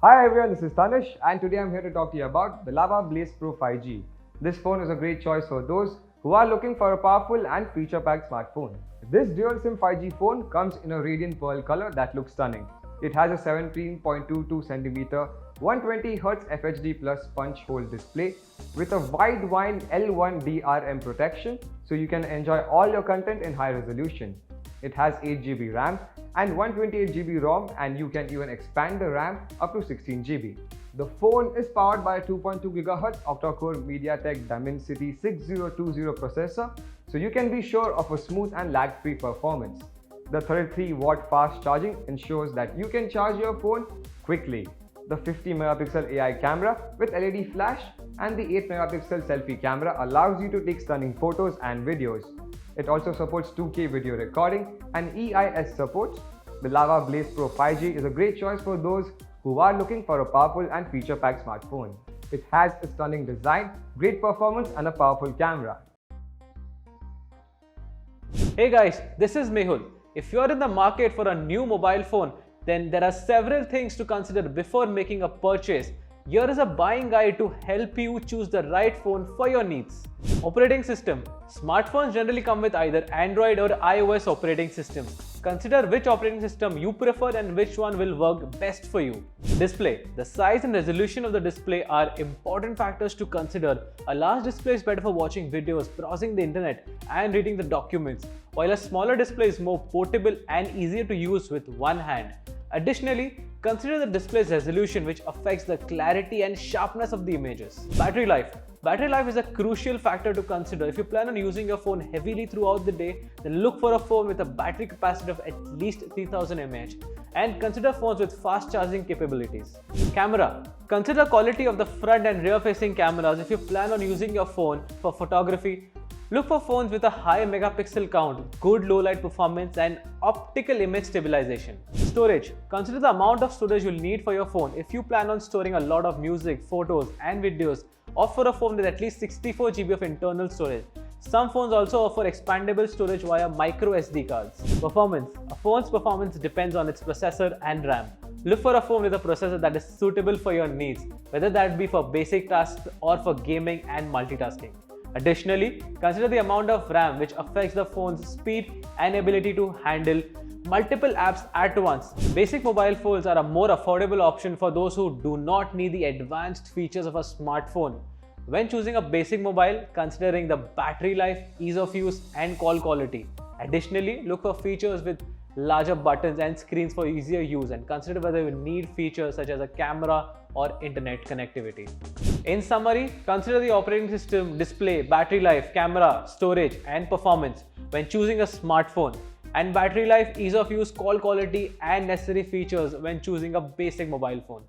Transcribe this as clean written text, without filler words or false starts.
Hi everyone, this is Tanish and today I'm here to talk to you about the Lava Blaze Pro 5G. This phone is a great choice for those who are looking for a powerful and feature-packed smartphone. This dual SIM 5G phone comes in a radiant pearl color that looks stunning. It has a 17.22cm 120Hz FHD plus punch hole display with a wide L1 DRM protection so you can enjoy all your content in high resolution. It has 8GB RAM and 128GB ROM, and you can even expand the RAM up to 16GB. The phone is powered by a 2.2 GHz octa-core MediaTek Dimensity 6020 processor, so you can be sure of a smooth and lag-free performance. The 33-watt fast charging ensures that you can charge your phone quickly. The 50-megapixel AI camera with LED flash and the 8-megapixel selfie camera allows you to take stunning photos and videos. It also supports 2K video recording and EIS support. The Lava Blaze Pro 5G is a great choice for those who are looking for a powerful and feature-packed smartphone. It has a stunning design, great performance and a powerful camera. Hey guys, this is Mehul. If you are in the market for a new mobile phone, then there are several things to consider before making a purchase. Here is a buying guide to help you choose the right phone for your needs. Operating system. Smartphones generally come with either Android or iOS operating systems. Consider which operating system you prefer and which one will work best for you. Display. The size and resolution of the display are important factors to consider. A large display is better for watching videos, browsing the internet, and reading the documents, while a smaller display is more portable and easier to use with one hand. Additionally, consider the display's resolution, which affects the clarity and sharpness of the images. Battery life. Battery life is a crucial factor to consider. If you plan on using your phone heavily throughout the day, then look for a phone with a battery capacity of at least 3000 mAh and consider phones with fast charging capabilities. Camera. Consider quality of the front and rear facing cameras if you plan on using your phone for photography. Look for phones with a high megapixel count, good low light performance and optical image stabilization. Storage. Consider the amount of storage you'll need for your phone. If you plan on storing a lot of music, photos and videos, opt for a phone with at least 64GB of internal storage. Some phones also offer expandable storage via micro SD cards. Performance. A phone's performance depends on its processor and RAM. Look for a phone with a processor that is suitable for your needs, whether that be for basic tasks or for gaming and multitasking. Additionally, consider the amount of RAM, which affects the phone's speed and ability to handle multiple apps at once. Basic mobile phones are a more affordable option for those who do not need the advanced features of a smartphone. When choosing a basic mobile, considering the battery life, ease of use, and call quality. Additionally, look for features with larger buttons and screens for easier use, and consider whether you need features such as a camera or internet connectivity. In summary, consider the operating system, display, battery life, camera, storage, and performance when choosing a smartphone, and battery life, ease of use, call quality, and necessary features when choosing a basic mobile phone.